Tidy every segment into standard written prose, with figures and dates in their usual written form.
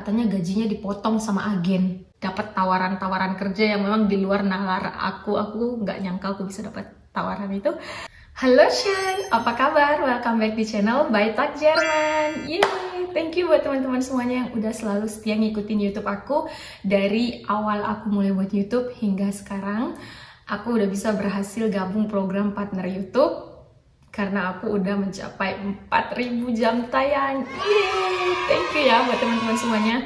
katanya gajinya dipotong sama agen. Dapat tawaran-tawaran kerja yang memang di luar nalar aku nggak nyangka aku bisa dapat tawaran itu. Halo Shan, apa kabar? Welcome back di channel By Tak Jerman. Yeay, thank you buat teman-teman semuanya yang udah selalu setia ngikutin YouTube aku dari awal aku mulai buat YouTube hingga sekarang. Aku udah bisa berhasil gabung program partner YouTube karena aku udah mencapai 4.000 jam tayang. Yeay, thank you ya buat teman-teman semuanya.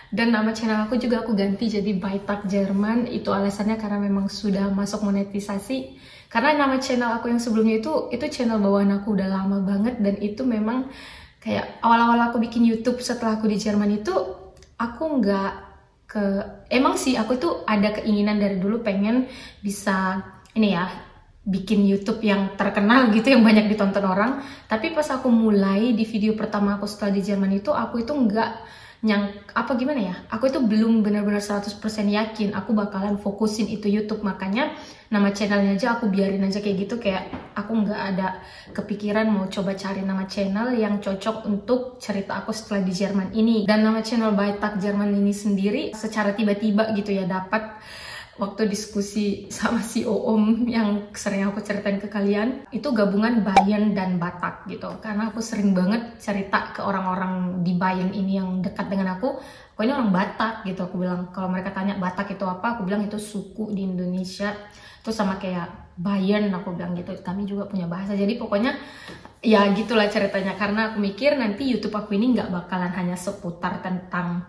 Dan nama channel aku juga aku ganti jadi By Tak Jerman. Itu alasannya karena memang sudah masuk monetisasi. Karena nama channel aku yang sebelumnya itu channel bawahan aku udah lama banget, dan itu memang kayak awal-awal aku bikin YouTube setelah aku di Jerman itu aku nggak emang sih aku tuh ada keinginan dari dulu pengen bisa ini ya bikin YouTube yang terkenal gitu, yang banyak ditonton orang. Tapi pas aku mulai di video pertama aku setelah di Jerman itu aku itu nggak aku itu belum benar-benar 100% yakin aku bakalan fokusin itu YouTube. Makanya nama channelnya aja aku biarin aja kayak gitu, kayak aku nggak ada kepikiran mau coba cari nama channel yang cocok untuk cerita aku setelah di Jerman ini. Dan nama channel By Tak Jerman ini sendiri secara tiba-tiba gitu ya dapat waktu diskusi sama si Om yang sering aku ceritain ke kalian, itu gabungan Bayen dan Batak gitu. Karena aku sering banget cerita ke orang-orang di Bayen ini yang dekat dengan aku ini orang Batak gitu. Aku bilang, kalau mereka tanya Batak itu apa, aku bilang itu suku di Indonesia. Terus sama kayak Bayen, aku bilang gitu, kami juga punya bahasa. Jadi pokoknya ya gitulah ceritanya. Karena aku mikir nanti YouTube aku ini nggak bakalan hanya seputar tentang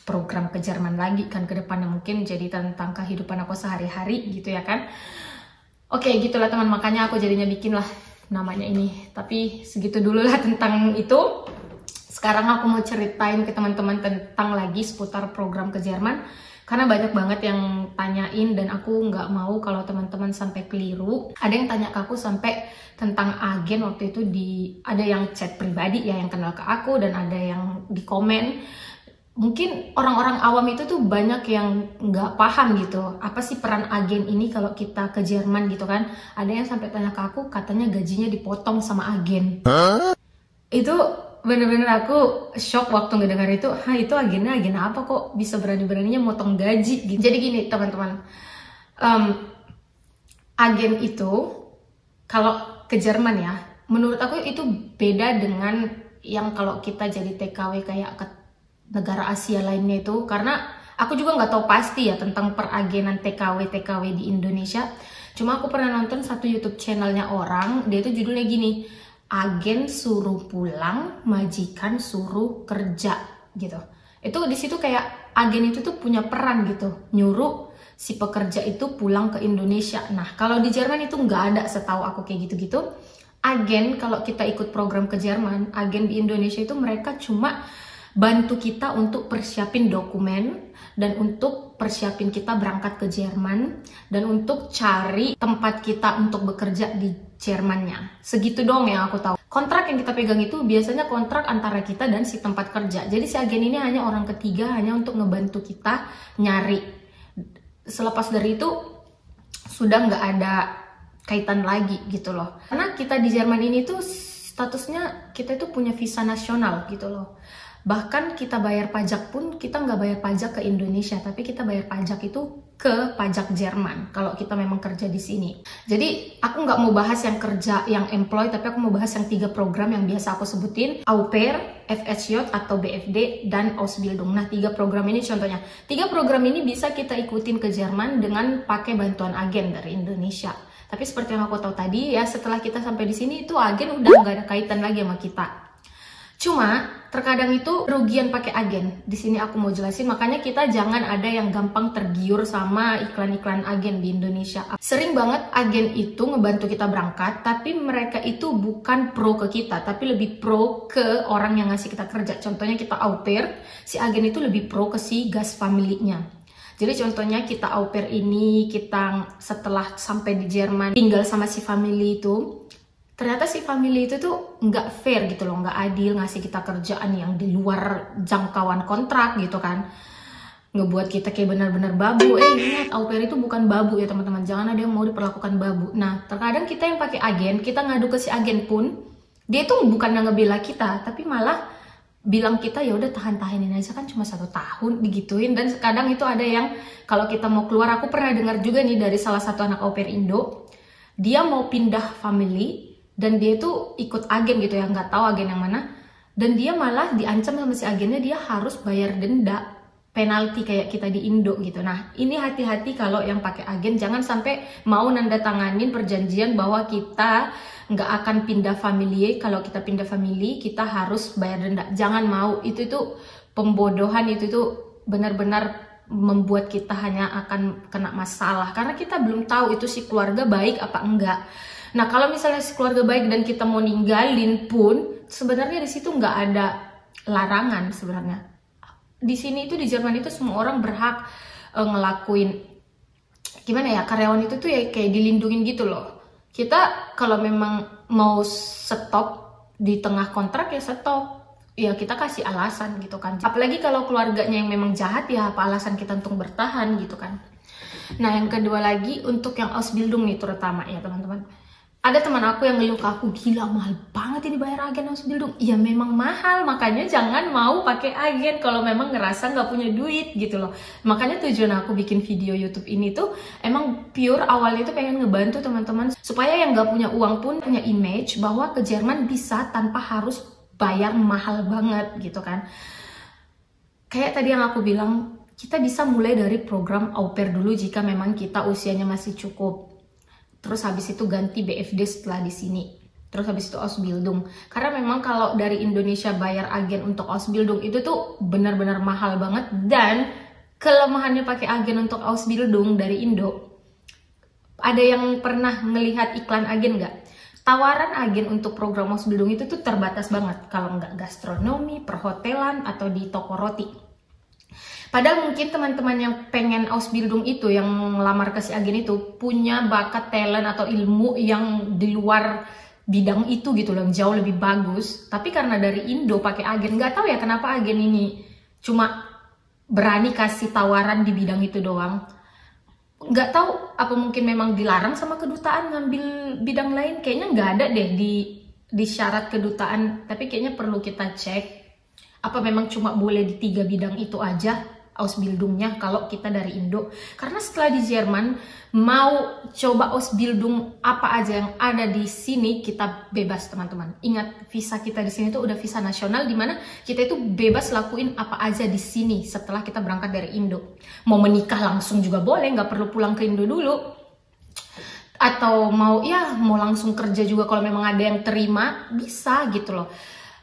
program ke Jerman lagi kan, ke depannya mungkin jadi tentang kehidupan aku sehari-hari gitu ya kan. Oke, gitulah teman, makanya aku jadinya bikin lah namanya ini. Tapi segitu dulu lah tentang itu. Sekarang aku mau ceritain ke teman-teman tentang lagi seputar program ke Jerman, karena banyak banget yang tanyain dan aku nggak mau kalau teman-teman sampai keliru. Ada yang tanya ke aku sampai tentang agen waktu itu, ada yang chat pribadi ya yang kenal ke aku, dan ada yang di komen. Mungkin orang-orang awam itu tuh banyak yang nggak paham gitu, apa sih peran agen ini kalau kita ke Jerman gitu kan. Ada yang sampai tanya ke aku, katanya gajinya dipotong sama agen. Itu bener-bener aku shock waktu ngedengar itu. Itu agen apa kok bisa berani-beraninya motong gaji gitu. Jadi gini teman-teman, agen itu kalau ke Jerman ya, menurut aku itu beda dengan yang kalau kita jadi TKW kayak ke negara Asia lainnya itu. Karena aku juga nggak tahu pasti ya tentang peragenan TKW di Indonesia. Cuma aku pernah nonton satu YouTube channelnya orang, dia itu judulnya gini, agen suruh pulang, majikan suruh kerja gitu. Itu di situ kayak agen itu tuh punya peran gitu, nyuruh si pekerja itu pulang ke Indonesia. Nah kalau di Jerman itu nggak ada, setahu aku kayak gitu-gitu. Agen kalau kita ikut program ke Jerman, agen di Indonesia itu mereka cuma bantu kita untuk persiapin dokumen dan untuk persiapin kita berangkat ke Jerman dan untuk cari tempat kita untuk bekerja di Jermannya. Segitu dong yang aku tahu. Kontrak yang kita pegang itu biasanya kontrak antara kita dan si tempat kerja. Jadi si agen ini hanya orang ketiga, hanya untuk ngebantu kita nyari. Selepas dari itu sudah nggak ada kaitan lagi gitu loh. Karena kita di Jerman ini tuh statusnya kita itu punya visa nasional gitu loh. Bahkan kita bayar pajak pun kita nggak bayar pajak ke Indonesia, tapi kita bayar pajak itu ke pajak Jerman kalau kita memang kerja di sini. Jadi aku nggak mau bahas yang kerja, yang employee, tapi aku mau bahas yang 3 program yang biasa aku sebutin, au pair, FSJ atau BFD, dan Ausbildung. Nah 3 program ini contohnya. 3 program ini bisa kita ikutin ke Jerman dengan pakai bantuan agen dari Indonesia. Tapi seperti yang aku tahu tadi ya, setelah kita sampai di sini itu agen udah nggak ada kaitan lagi sama kita. Cuma terkadang itu kerugian pakai agen. Di sini aku mau jelasin, makanya kita jangan ada yang gampang tergiur sama iklan-iklan agen di Indonesia. Sering banget agen itu ngebantu kita berangkat, tapi mereka itu bukan pro ke kita, tapi lebih pro ke orang yang ngasih kita kerja. Contohnya kita au pair, si agen itu lebih pro ke si gas family-nya. Jadi contohnya kita au pair ini, kita setelah sampai di Jerman tinggal sama si family itu, ternyata si family itu tuh nggak fair gitu loh, nggak adil, ngasih kita kerjaan yang di luar jangkauan kontrak gitu kan. Ngebuat kita kayak benar-benar babu. Ingat, au pair itu bukan babu ya teman-teman, jangan ada yang mau diperlakukan babu. Nah terkadang kita yang pakai agen, kita ngadu ke si agen pun, dia tuh bukan yang ngebela kita, tapi malah bilang kita ya udah tahan-tahanin aja kan cuma 1 tahun digituin. Dan kadang itu ada yang kalau kita mau keluar, aku pernah dengar juga nih dari salah satu anak au pair Indo, dia mau pindah family dan dia itu ikut agen gitu ya, nggak tahu agen yang mana, dan dia malah diancam sama si agennya dia harus bayar denda penalti kayak kita di Indo gitu. Nah ini hati-hati kalau yang pakai agen, jangan sampai mau nanda tanganin perjanjian bahwa kita nggak akan pindah family. Kalau kita pindah family kita harus bayar denda, jangan mau. Itu tuh pembodohan, itu tuh benar-benar membuat kita hanya akan kena masalah karena kita belum tahu itu si keluarga baik apa enggak. Nah kalau misalnya si keluarga baik dan kita mau ninggalin pun sebenarnya di situ nggak ada larangan sebenarnya. Di sini itu di Jerman itu semua orang berhak ngelakuin gimana ya, karyawan itu tuh ya kayak dilindungin gitu loh. Kita kalau memang mau stop di tengah kontrak ya stop, ya kita kasih alasan gitu kan. Apalagi kalau keluarganya yang memang jahat, ya apa alasan kita untuk bertahan gitu kan. Nah yang kedua lagi untuk yang Ausbildung nih terutama ya teman-teman. Ada teman aku yang ngeluh ke aku, gila mahal banget ini bayar agen Ausbildung. Ya memang mahal, makanya jangan mau pakai agen kalau memang ngerasa nggak punya duit gitu loh. Makanya tujuan aku bikin video YouTube ini tuh emang pure awalnya tuh pengen ngebantu teman-teman supaya yang nggak punya uang pun punya image bahwa ke Jerman bisa tanpa harus bayar mahal banget gitu kan. Kayak tadi yang aku bilang, kita bisa mulai dari program au pair dulu jika memang kita usianya masih cukup. Terus habis itu ganti BFD setelah di sini. Terus habis itu Ausbildung. Karena memang kalau dari Indonesia bayar agen untuk Ausbildung itu tuh benar-benar mahal banget. Dan kelemahannya pakai agen untuk Ausbildung dari Indo. Ada yang pernah ngelihat iklan agen nggak? Tawaran agen untuk program Ausbildung itu tuh terbatas banget. Kalau nggak gastronomi, perhotelan, atau di toko roti. Padahal mungkin teman-teman yang pengen Ausbildung itu, yang melamar ke si agen itu, punya bakat, talent, atau ilmu yang di luar bidang itu gitu loh, yang jauh lebih bagus. Tapi karena dari Indo pakai agen, nggak tahu ya kenapa agen ini cuma berani kasih tawaran di bidang itu doang. Nggak tahu apa mungkin memang dilarang sama kedutaan ngambil bidang lain. Kayaknya nggak ada deh di syarat kedutaan, tapi kayaknya perlu kita cek. Apa memang cuma boleh di 3 bidang itu aja Ausbildungnya kalau kita dari Indo. Karena setelah di Jerman mau coba Ausbildung apa aja yang ada di sini, kita bebas teman-teman. Ingat, visa kita di sini tuh udah visa nasional, dimana kita itu bebas lakuin apa aja di sini setelah kita berangkat dari Indo. Mau menikah langsung juga boleh, nggak perlu pulang ke Indo dulu. Atau mau langsung kerja juga kalau memang ada yang terima, bisa gitu loh.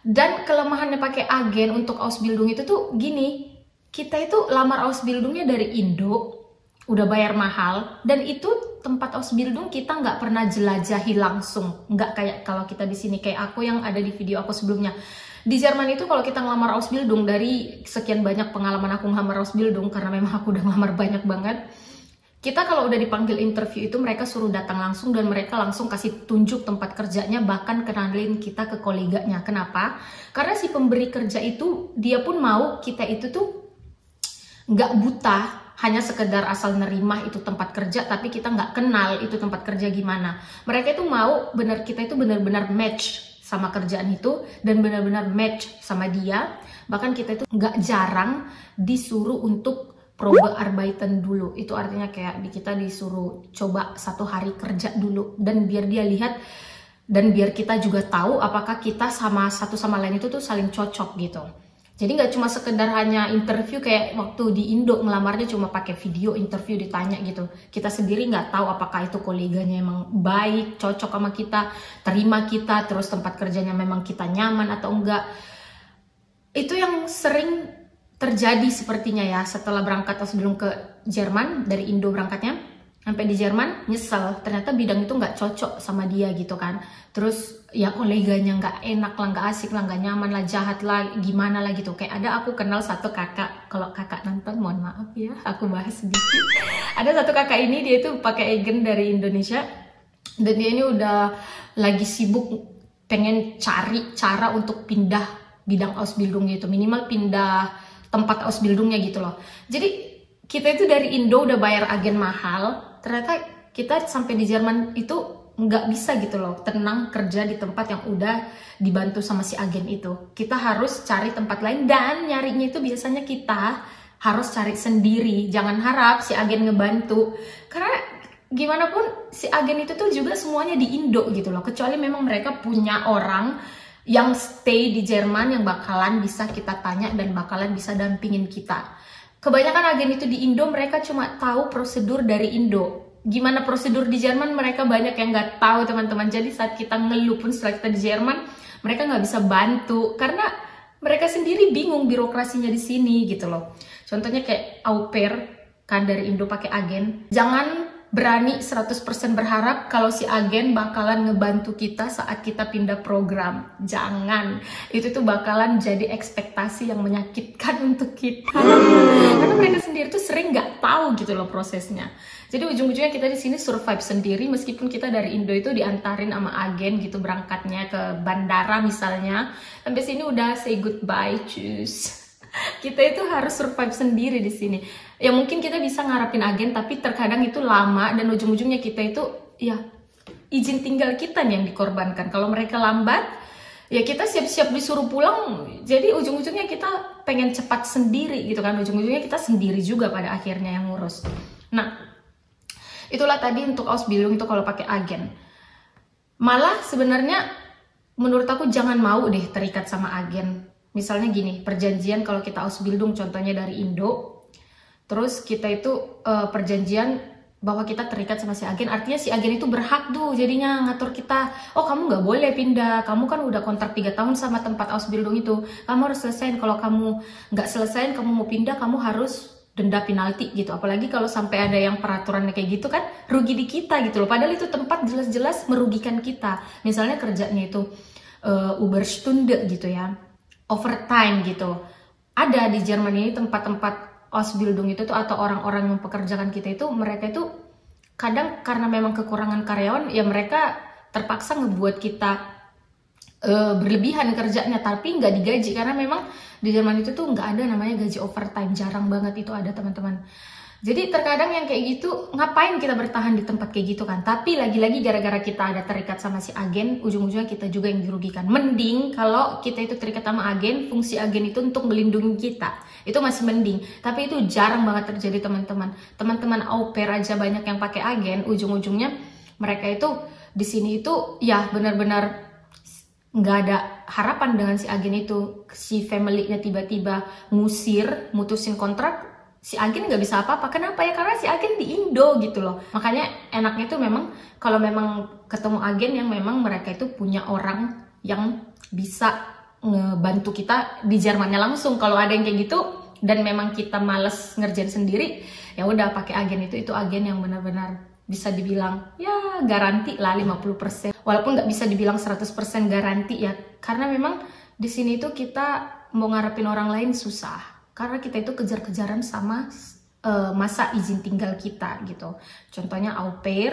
Dan kelemahannya pakai agen untuk Ausbildung itu tuh gini, kita itu lamar Ausbildungnya dari Indo, udah bayar mahal, dan itu tempat Ausbildung kita nggak pernah jelajahi langsung, nggak kayak kalau kita di sini, kayak aku yang ada di video aku sebelumnya. Di Jerman itu kalau kita ngelamar Ausbildung, dari sekian banyak pengalaman aku ngelamar Ausbildung, karena memang aku udah ngelamar banyak banget, kita kalau udah dipanggil interview itu mereka suruh datang langsung dan mereka langsung kasih tunjuk tempat kerjanya, bahkan kenalin kita ke koleganya. Kenapa? Karena si pemberi kerja itu dia pun mau kita itu tuh nggak buta, hanya sekedar asal nerima itu tempat kerja, tapi kita nggak kenal itu tempat kerja gimana. Mereka itu mau kita itu benar-benar match sama kerjaan itu dan benar-benar match sama dia. Bahkan kita itu nggak jarang disuruh untuk Probearbeiten dulu. Itu artinya kayak kita disuruh coba 1 hari kerja dulu, dan biar dia lihat dan biar kita juga tahu apakah kita sama satu sama lain itu tuh saling cocok gitu. Jadi nggak cuma sekedar hanya interview kayak waktu di Indo ngelamarnya cuma pakai video interview ditanya gitu. Kita sendiri nggak tahu apakah itu koleganya emang baik, cocok sama kita, terima kita, terus tempat kerjanya memang kita nyaman atau enggak. Itu yang sering terjadi sepertinya ya setelah berangkat sebelum ke Jerman, dari Indo berangkatnya sampai di Jerman nyesel ternyata bidang itu nggak cocok sama dia gitu kan. Terus ya koleganya nggak enak lah, nggak asik lah, nggak nyaman lah, jahat lah, gimana lah gitu. Kayak ada aku kenal satu kakak, kalau kakak nonton mohon maaf ya aku bahas sedikit. Ada satu kakak ini, dia itu pakai agen dari Indonesia dan dia ini udah lagi sibuk pengen cari cara untuk pindah bidang Ausbildung gitu, minimal pindah tempat Ausbildungnya gitu loh. Jadi kita itu dari Indo udah bayar agen mahal, ternyata kita sampai di Jerman itu nggak bisa gitu loh tenang kerja di tempat yang udah dibantu sama si agen itu. Kita harus cari tempat lain, dan nyarinya itu biasanya kita harus cari sendiri. Jangan harap si agen ngebantu, karena gimana pun si agen itu tuh juga semuanya di Indo gitu loh, kecuali memang mereka punya orang yang stay di Jerman yang bakalan bisa kita tanya dan bakalan bisa dampingin kita. Kebanyakan agen itu di Indo mereka cuma tahu prosedur dari Indo. Gimana prosedur di Jerman mereka banyak yang nggak tahu, teman-teman. Jadi saat kita ngeluh pun setelah kita di Jerman, mereka nggak bisa bantu karena mereka sendiri bingung birokrasinya di sini gitu loh. Contohnya kayak au pair kan dari Indo pakai agen. Jangan berani 100% berharap kalau si agen bakalan ngebantu kita saat kita pindah program. Jangan. Itu tuh bakalan jadi ekspektasi yang menyakitkan untuk kita. Karena mereka sendiri tuh sering nggak tahu gitu loh prosesnya. Jadi ujung-ujungnya kita di sini survive sendiri, meskipun kita dari Indo itu diantarin sama agen gitu berangkatnya ke bandara misalnya. Sampai sini udah say goodbye, cus. Kita itu harus survive sendiri di sini. Ya mungkin kita bisa ngarapin agen, tapi terkadang itu lama dan ujung-ujungnya kita itu ya izin tinggal kita nih yang dikorbankan. Kalau mereka lambat, ya kita siap-siap disuruh pulang. Jadi ujung-ujungnya kita pengen cepat sendiri gitu kan. Ujung-ujungnya kita sendiri juga pada akhirnya yang ngurus. Nah, itulah tadi untuk Ausbildung itu kalau pakai agen. Malah sebenarnya menurut aku jangan mau deh terikat sama agen. Misalnya gini, perjanjian kalau kita Ausbildung contohnya dari Indo, terus kita itu perjanjian bahwa kita terikat sama si agen, artinya si agen itu berhak tuh jadinya ngatur kita. Oh kamu nggak boleh pindah, kamu kan udah kontrak 3 tahun sama tempat Ausbildung itu, kamu harus selesain. Kalau kamu nggak selesain, kamu mau pindah, kamu harus denda penalti gitu. Apalagi kalau sampai ada yang peraturannya kayak gitu kan, rugi di kita gitu loh. Padahal itu tempat jelas-jelas merugikan kita. Misalnya kerjanya itu Überstunde gitu ya, overtime gitu. Ada di Jerman ini tempat-tempat Ausbildung itu tuh, atau orang-orang yang pekerjakan kita itu, mereka itu kadang karena memang kekurangan karyawan ya mereka terpaksa ngebuat kita berlebihan kerjanya tapi nggak digaji, karena memang di Jerman itu tuh nggak ada namanya gaji overtime, jarang banget itu ada, teman-teman. Jadi terkadang yang kayak gitu, ngapain kita bertahan di tempat kayak gitu kan. Tapi lagi-lagi gara-gara kita ada terikat sama si agen, ujung-ujungnya kita juga yang dirugikan. Mending kalau kita itu terikat sama agen, fungsi agen itu untuk melindungi kita, itu masih mending. Tapi itu jarang banget terjadi, teman-teman. Teman-teman au pair aja banyak yang pakai agen, ujung-ujungnya mereka itu di sini itu ya benar-benar nggak ada harapan dengan si agen itu. Si family-nya tiba-tiba ngusir, mutusin kontrak, si agen nggak bisa apa-apa. Kenapa ya? Karena si agen di Indo gitu loh. Makanya enaknya tuh memang kalau memang ketemu agen yang memang mereka itu punya orang yang bisa ngebantu kita di Jermannya langsung. Kalau ada yang kayak gitu dan memang kita males ngerjain sendiri, ya udah pakai agen itu agen yang benar-benar bisa dibilang ya garansi lah 50%. Walaupun nggak bisa dibilang 100% garansi ya, karena memang di sini tuh kita mau ngarepin orang lain susah. Karena kita itu kejar-kejaran sama masa izin tinggal kita gitu. Contohnya au pair,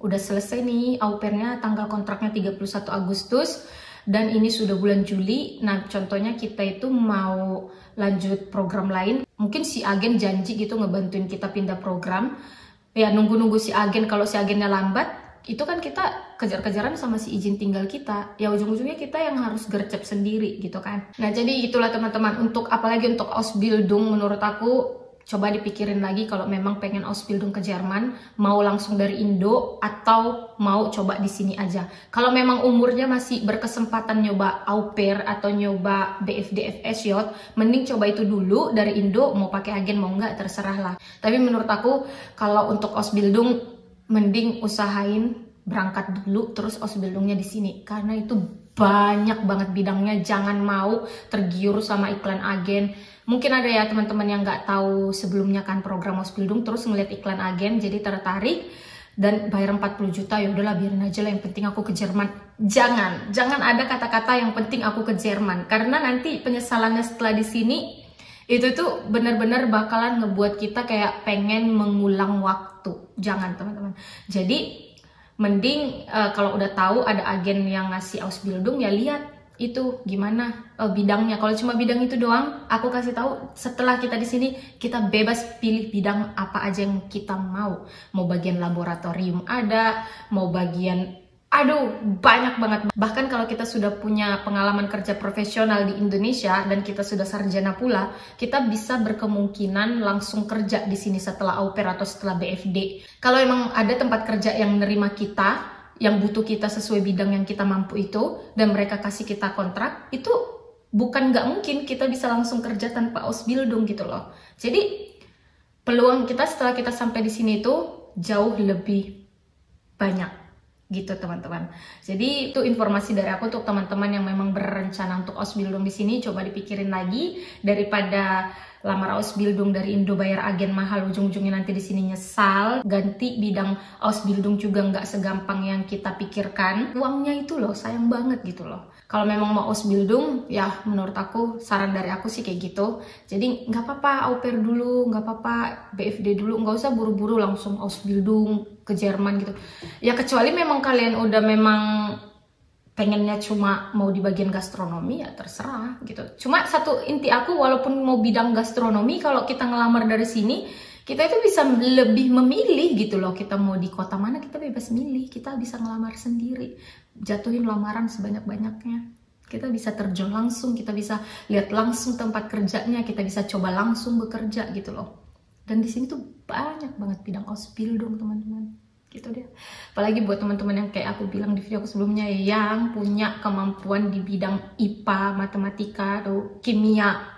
udah selesai nih au pairnya, tanggal kontraknya 31 Agustus dan ini sudah bulan Juli. Nah contohnya kita itu mau lanjut program lain, mungkin si agen janji gitu ngebantuin kita pindah program. Ya nunggu-nunggu si agen, kalau si agennya lambat, itu kan kita kejar-kejaran sama si izin tinggal kita. Ya ujung-ujungnya kita yang harus gercep sendiri gitu kan. Nah jadi itulah teman-teman, untuk apalagi untuk Ausbildung menurut aku coba dipikirin lagi kalau memang pengen Ausbildung ke Jerman, mau langsung dari Indo atau mau coba di sini aja. Kalau memang umurnya masih berkesempatan nyoba au pair atau nyoba BFD FSJ, mending coba itu dulu dari Indo, mau pakai agen mau nggak terserah lah. Tapi menurut aku kalau untuk Ausbildung mending usahain berangkat dulu terus Ausbildungnya di sini, karena itu banyak banget bidangnya. Jangan mau tergiur sama iklan agen. Mungkin ada ya teman-teman yang nggak tahu sebelumnya kan program Ausbildung, terus ngeliat iklan agen jadi tertarik dan bayar 40 juta, ya udahlah biarin aja lah, yang penting aku ke Jerman. Jangan ada kata-kata yang penting aku ke Jerman, karena nanti penyesalannya setelah di sini itu tuh benar-benar bakalan ngebuat kita kayak pengen mengulang waktu. Jangan teman-teman. Jadi mending kalau udah tahu ada agen yang ngasih Ausbildung, ya lihat itu gimana bidangnya. Kalau cuma bidang itu doang, aku kasih tahu setelah kita di sini kita bebas pilih bidang apa aja yang kita mau. Mau bagian laboratorium ada, mau bagian Aduh, banyak banget. Bahkan kalau kita sudah punya pengalaman kerja profesional di Indonesia dan kita sudah sarjana pula, kita bisa berkemungkinan langsung kerja di sini setelah au pair atau setelah BFD. Kalau emang ada tempat kerja yang menerima kita, yang butuh kita sesuai bidang yang kita mampu itu, dan mereka kasih kita kontrak, itu bukan nggak mungkin kita bisa langsung kerja tanpa Ausbildung gitu loh. Jadi peluang kita setelah kita sampai di sini itu jauh lebih banyak gitu teman-teman. Jadi itu informasi dari aku untuk teman-teman yang memang berencana untuk Ausbildung di sini, coba dipikirin lagi daripada lamar Ausbildung dari Indo bayar agen mahal, ujung-ujungnya nanti di sini nyesal. Ganti bidang Ausbildung juga nggak segampang yang kita pikirkan. Uangnya itu loh sayang banget gitu loh. Kalau memang mau Ausbildung, ya menurut aku, saran dari aku sih kayak gitu. Jadi nggak apa-apa au pair dulu, nggak apa-apa BFD dulu, nggak usah buru-buru langsung Ausbildung ke Jerman gitu. Ya kecuali memang kalian udah memang pengennya cuma mau di bagian gastronomi, ya terserah gitu. Cuma satu inti aku, walaupun mau bidang gastronomi, kalau kita ngelamar dari sini, kita itu bisa lebih memilih gitu loh. Kita mau di kota mana, kita bebas milih. Kita bisa ngelamar sendiri, jatuhin lamaran sebanyak-banyaknya. Kita bisa terjun langsung, kita bisa lihat langsung tempat kerjanya, kita bisa coba langsung bekerja gitu loh. Dan di sini tuh banyak banget bidang Ausbildung teman-teman. Gitu deh. Apalagi buat teman-teman yang kayak aku bilang di video aku sebelumnya, yang punya kemampuan di bidang IPA, matematika, kimia,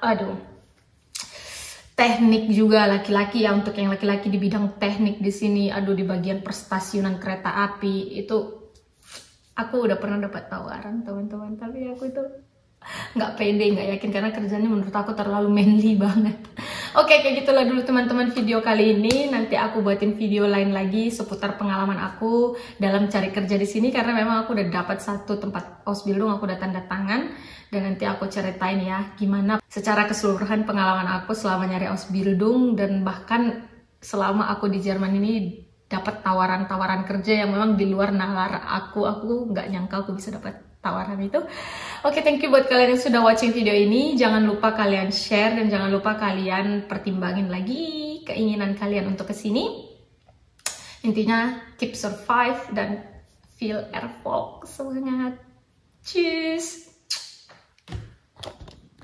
teknik juga laki-laki ya. Untuk yang laki-laki di bidang teknik di sini, di bagian perstasiunan kereta api itu aku udah pernah dapat tawaran teman-teman, tapi aku itu nggak pede, nggak yakin karena kerjanya menurut aku terlalu manly banget. Oke, kayak gitulah dulu teman-teman video kali ini. Nanti aku buatin video lain lagi seputar pengalaman aku dalam cari kerja di sini, karena memang aku udah dapat satu tempat Ausbildung, aku udah tanda tangan, dan nanti aku ceritain ya gimana secara keseluruhan pengalaman aku selama nyari Ausbildung, dan bahkan selama aku di Jerman ini dapat tawaran-tawaran kerja yang memang di luar nalar aku nggak nyangka aku bisa dapat tawaran itu. Oke, thank you buat kalian yang sudah watching video ini. Jangan lupa kalian share dan jangan lupa kalian pertimbangin lagi keinginan kalian untuk kesini. Intinya keep survive dan feel erfolg. Semangat. Cheers.